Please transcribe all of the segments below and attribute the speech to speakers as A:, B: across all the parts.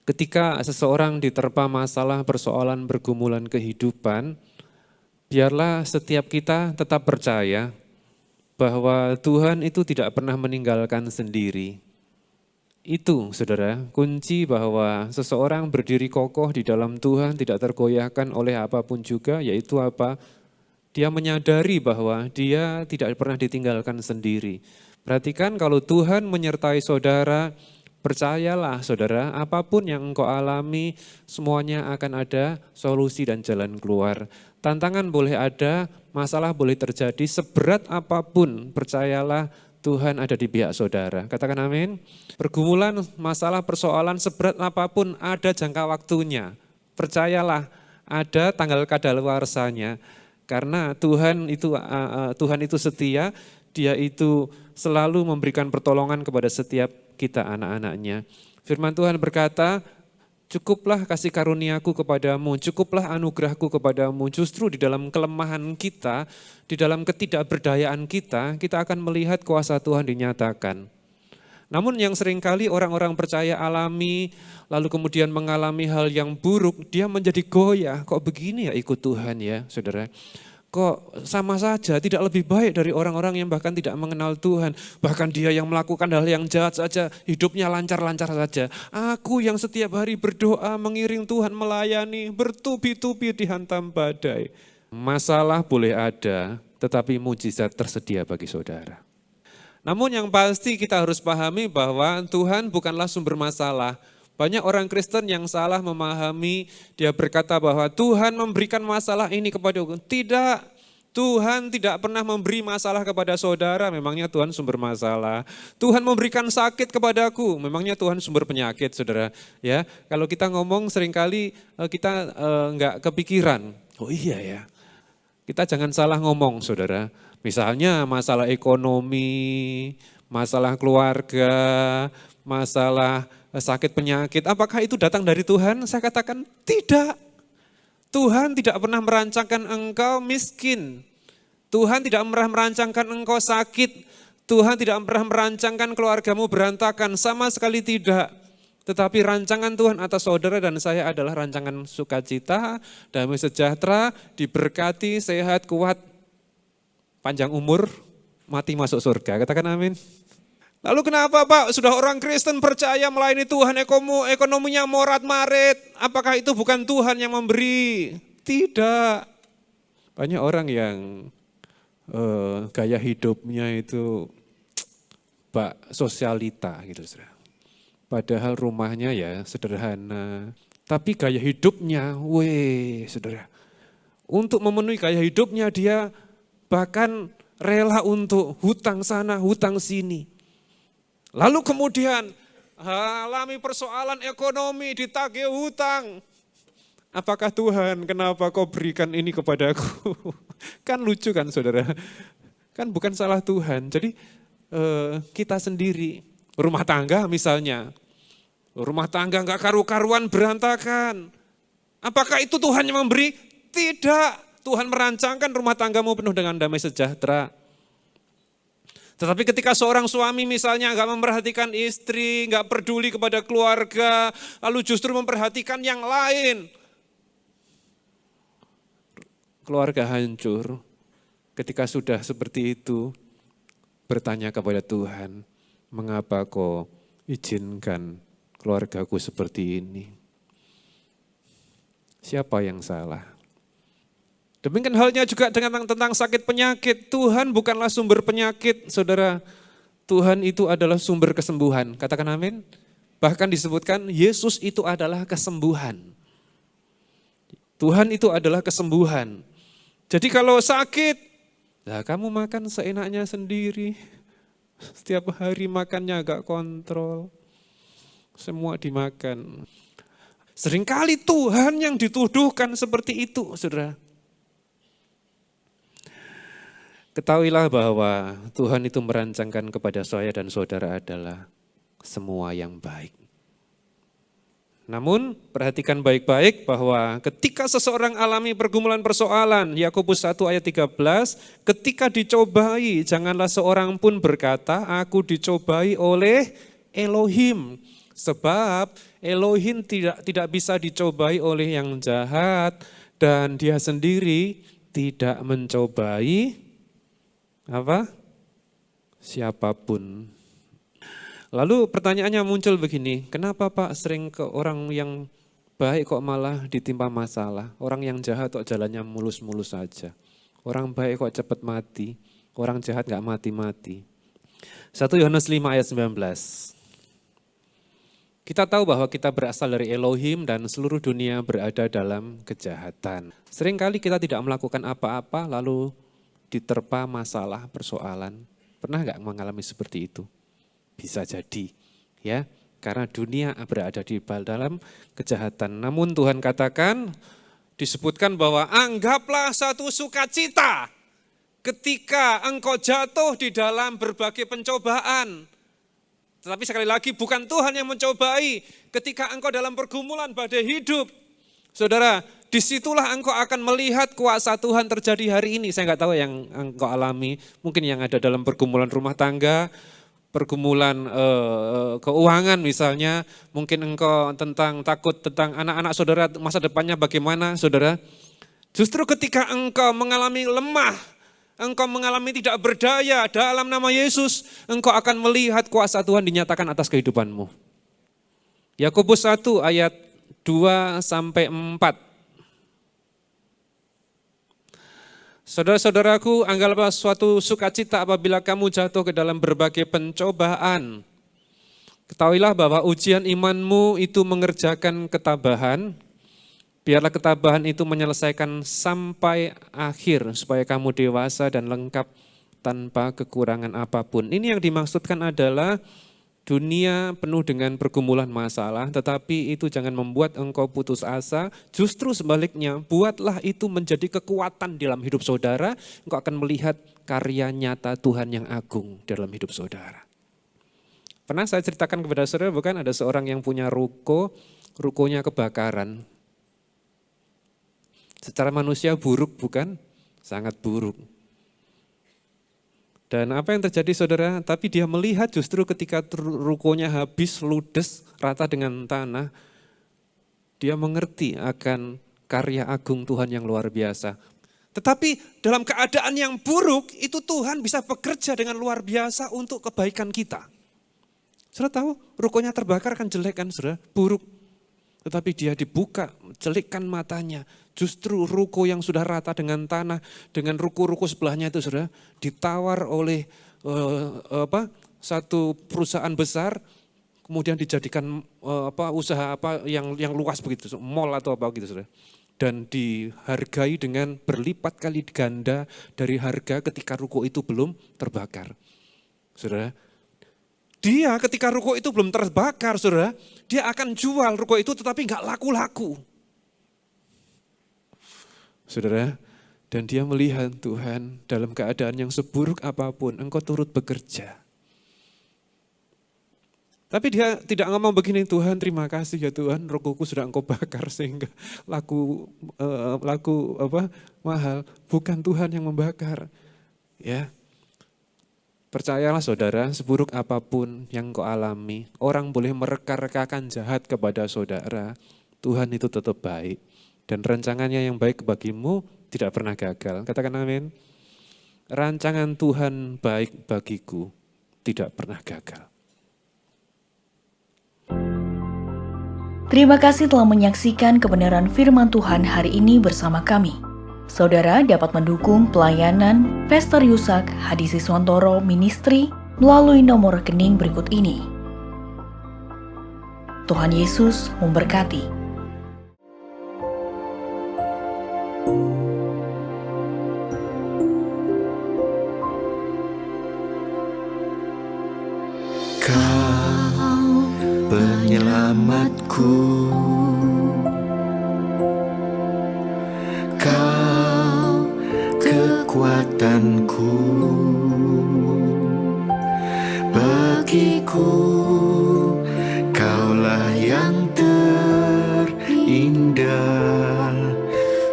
A: Ketika seseorang diterpa masalah, persoalan, pergumulan kehidupan, biarlah setiap kita tetap percaya bahwa Tuhan itu tidak pernah meninggalkan sendiri. Itu, saudara, kunci bahwa seseorang berdiri kokoh di dalam Tuhan, tidak tergoyahkan oleh apapun juga, yaitu apa? Dia menyadari bahwa dia tidak pernah ditinggalkan sendiri. Perhatikan kalau Tuhan menyertai saudara, percayalah saudara, apapun yang engkau alami, semuanya akan ada solusi dan jalan keluar. Tantangan boleh ada, masalah boleh terjadi, seberat apapun, percayalah Tuhan ada di pihak saudara. Katakan amin. Pergumulan, masalah, persoalan, seberat apapun ada jangka waktunya. Percayalah ada tanggal kadaluarsanya. Karena Tuhan itu setia, Dia itu selalu memberikan pertolongan kepada setiap kita anak-anaknya. Firman Tuhan berkata, cukuplah kasih karuniaku kepadamu, cukuplah anugerahku kepadamu. Justru di dalam kelemahan kita, di dalam ketidakberdayaan kita akan melihat kuasa Tuhan dinyatakan. Namun yang seringkali orang-orang percaya alami, lalu kemudian mengalami hal yang buruk, dia menjadi goyah. Kok begini ya ikut Tuhan ya, saudara? Kok sama saja, tidak lebih baik dari orang-orang yang bahkan tidak mengenal Tuhan. Bahkan dia yang melakukan hal yang jahat saja, hidupnya lancar-lancar saja. Aku yang setiap hari berdoa, mengiring Tuhan, melayani, bertubi-tubi dihantam badai. Masalah boleh ada, tetapi mujizat tersedia bagi saudara. Namun yang pasti kita harus pahami bahwa Tuhan bukanlah sumber masalah. Banyak orang Kristen yang salah memahami, dia berkata bahwa Tuhan memberikan masalah ini kepada aku. Tidak, Tuhan tidak pernah memberi masalah kepada saudara, memangnya Tuhan sumber masalah. Tuhan memberikan sakit kepadaku, memangnya Tuhan sumber penyakit, saudara. Ya, kalau kita ngomong seringkali kita enggak kepikiran. Oh iya ya, kita jangan salah ngomong, saudara. Misalnya masalah ekonomi, masalah keluarga, masalah sakit penyakit, apakah itu datang dari Tuhan? Saya katakan tidak. Tuhan tidak pernah merancangkan engkau miskin. Tuhan tidak pernah merancangkan engkau sakit. Tuhan tidak pernah merancangkan keluargamu berantakan, sama sekali tidak. Tetapi rancangan Tuhan atas saudara dan saya adalah rancangan sukacita, damai sejahtera, diberkati, sehat, kuat, panjang umur, mati masuk surga. Katakan amin. Lalu kenapa Pak, sudah orang Kristen percaya melayani Tuhan, ekonominya morat-marit, apakah itu bukan Tuhan yang memberi? Tidak. Banyak orang yang gaya hidupnya itu Pak sosialita gitu. Padahal rumahnya ya sederhana, tapi gaya hidupnya, saudara. Untuk memenuhi gaya hidupnya dia bahkan rela untuk hutang sana, hutang sini. Lalu kemudian alami persoalan ekonomi, ditagih hutang. Apakah Tuhan, kenapa kau berikan ini kepadaku? Kan lucu kan saudara, kan bukan salah Tuhan. Jadi kita sendiri, rumah tangga misalnya, rumah tangga enggak karu-karuan berantakan. Apakah itu Tuhan yang memberi? Tidak, Tuhan merancangkan rumah tanggamu penuh dengan damai sejahtera. Tetapi ketika seorang suami misalnya enggak memperhatikan istri, enggak peduli kepada keluarga, lalu justru memperhatikan yang lain. Keluarga hancur. Ketika sudah seperti itu, bertanya kepada Tuhan, mengapa kau izinkan keluargaku seperti ini? Siapa yang salah? Demikian halnya juga tentang sakit penyakit. Tuhan bukanlah sumber penyakit, saudara. Tuhan itu adalah sumber kesembuhan. Katakan amin. Bahkan disebutkan Yesus itu adalah kesembuhan. Tuhan itu adalah kesembuhan. Jadi kalau sakit, ya kamu makan seenaknya sendiri. Setiap hari makannya agak kontrol. Semua dimakan. Seringkali Tuhan yang dituduhkan seperti itu, saudara. Ketahuilah bahwa Tuhan itu merancangkan kepada saya dan saudara adalah semua yang baik. Namun perhatikan baik-baik bahwa ketika seseorang alami pergumulan persoalan, Yakobus 1 ayat 13, ketika dicobai janganlah seorang pun berkata, aku dicobai oleh Elohim. Sebab Elohim tidak bisa dicobai oleh yang jahat dan dia sendiri tidak mencobai apa? Siapapun. Lalu pertanyaannya muncul begini, kenapa Pak sering ke orang yang baik kok malah ditimpa masalah, orang yang jahat kok jalannya mulus-mulus saja, orang baik kok cepat mati, orang jahat gak mati-mati. 1 Yohanes 5 ayat 19. Kita tahu bahwa kita berasal dari Elohim dan seluruh dunia berada dalam kejahatan. Seringkali kita tidak melakukan apa-apa lalu diterpa masalah, persoalan. Pernah gak mengalami seperti itu? Bisa jadi, ya, karena dunia berada di dalam kejahatan. Namun Tuhan katakan, disebutkan bahwa anggaplah satu sukacita ketika engkau jatuh di dalam berbagai pencobaan. Tetapi sekali lagi bukan Tuhan yang mencobai ketika engkau dalam pergumulan badai hidup. Saudara, disitulah engkau akan melihat kuasa Tuhan terjadi hari ini. Saya nggak tahu yang engkau alami, mungkin yang ada dalam pergumulan rumah tangga, pergumulan keuangan misalnya, mungkin engkau takut tentang anak-anak saudara, masa depannya bagaimana saudara. Justru ketika engkau mengalami lemah, engkau mengalami tidak berdaya dalam nama Yesus, engkau akan melihat kuasa Tuhan dinyatakan atas kehidupanmu. Yakobus 1 ayat 2-4. Saudara-saudaraku, anggaplah suatu sukacita apabila kamu jatuh ke dalam berbagai pencobaan. Ketahuilah bahwa ujian imanmu itu mengerjakan ketabahan. Biarlah ketabahan itu menyelesaikan sampai akhir, supaya kamu dewasa dan lengkap tanpa kekurangan apapun. Ini yang dimaksudkan adalah dunia penuh dengan pergumulan masalah, tetapi itu jangan membuat engkau putus asa. Justru sebaliknya, buatlah itu menjadi kekuatan dalam hidup saudara. Engkau akan melihat karya nyata Tuhan yang agung dalam hidup saudara. Pernah saya ceritakan kepada saudara, bukan ada seorang yang punya rukonya kebakaran. Secara manusia buruk bukan? Sangat buruk. Dan apa yang terjadi saudara? Tapi dia melihat justru ketika rukonya habis, ludes, rata dengan tanah, dia mengerti akan karya agung Tuhan yang luar biasa. Tetapi dalam keadaan yang buruk, itu Tuhan bisa bekerja dengan luar biasa untuk kebaikan kita. Saudara tahu, rukonya terbakar kan jelek kan saudara, buruk. Tetapi dia dibuka, celikkan matanya. Justru ruko yang sudah rata dengan tanah, dengan ruko-ruko sebelahnya itu saudara, ditawar oleh satu perusahaan besar, kemudian dijadikan usaha yang luas begitu, mall atau apa gitu saudara. Dan dihargai dengan berlipat kali ganda dari harga ketika ruko itu belum terbakar. Saudara, dia ketika ruko itu belum terbakar saudara, dia akan jual ruko itu tetapi enggak laku-laku. Saudara, dan dia melihat Tuhan dalam keadaan yang seburuk apapun, engkau turut bekerja. Tapi dia tidak ngomong begini, Tuhan terima kasih ya Tuhan, rogoku sudah engkau bakar sehingga laku mahal. Bukan Tuhan yang membakar. Ya, percayalah saudara, seburuk apapun yang kau alami, orang boleh mereka-rekakan jahat kepada saudara, Tuhan itu tetap baik. Dan rancangannya yang baik bagimu tidak pernah gagal. Katakan amin. Rancangan Tuhan baik bagiku tidak pernah gagal.
B: Terima kasih telah menyaksikan kebenaran firman Tuhan hari ini bersama kami. Saudara dapat mendukung pelayanan Pastor Yusak Hadi Siswantoro Ministry melalui nomor rekening berikut ini. Tuhan Yesus memberkati.
C: Kau penyelamatku, Kau kekuatanku, bagiku Kaulah yang terindah,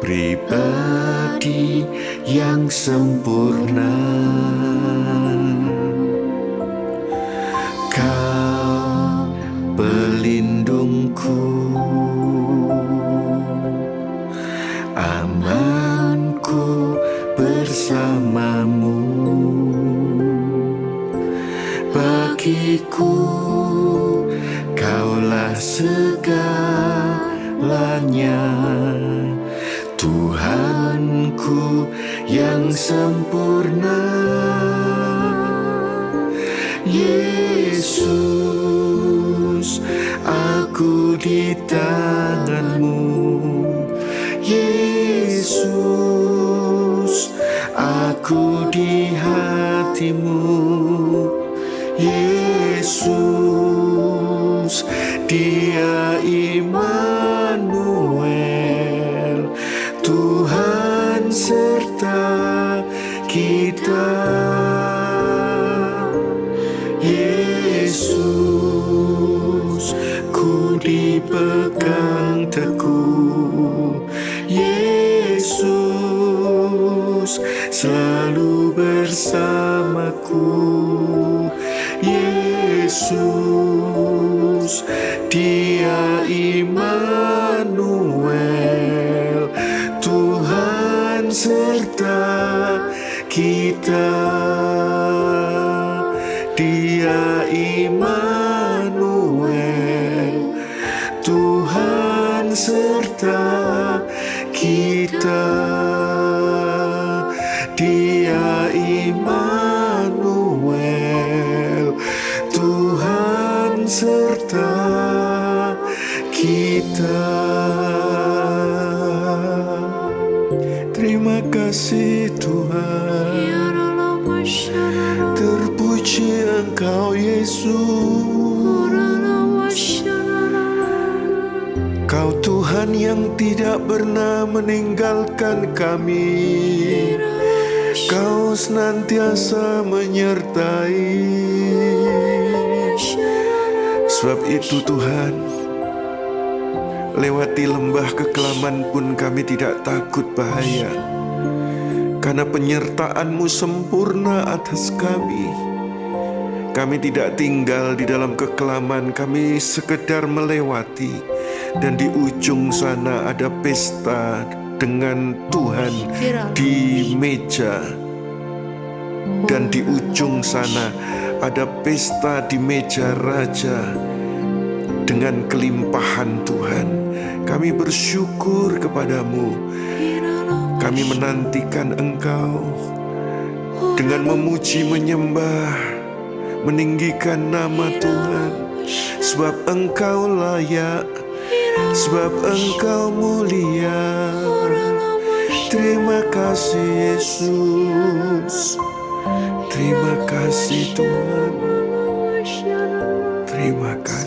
C: pribadi yang sempurna. Kau bagiku, Kaulah segalanya. Tuhanku yang sempurna, Yesus, aku di tangan-Mu. Yesus, aku di hati-Mu. Yesus, Dia Immanuel, Tuhan serta kita. Yesus, ku dipegang teguh. Yesus, selalu bersamaku. Yesus, Dia Immanuel, Tuhan serta kita. Dia Immanuel, Tuhan serta kita. Dia Immanuel, Tuhan serta kita. Terima kasih Tuhan, terpuji Engkau Yesus. Kau Tuhan yang tidak pernah meninggalkan kami. Kau senantiasa menyertai. Sebab itu Tuhan, lewati lembah kekelaman pun kami tidak takut bahaya, karena penyertaan-Mu sempurna atas kami. Kami tidak tinggal di dalam kekelaman, kami sekedar melewati, dan di ujung sana ada pesta dengan Tuhan di meja. Dan di ujung sana ada pesta di meja Raja dengan kelimpahan Tuhan. Kami bersyukur kepadamu. Kami menantikan Engkau dengan memuji, menyembah, meninggikan nama Tuhan. Sebab Engkau layak, sebab Engkau mulia. Terima kasih Yesus. Terima kasih Tuhan. Terima kasih.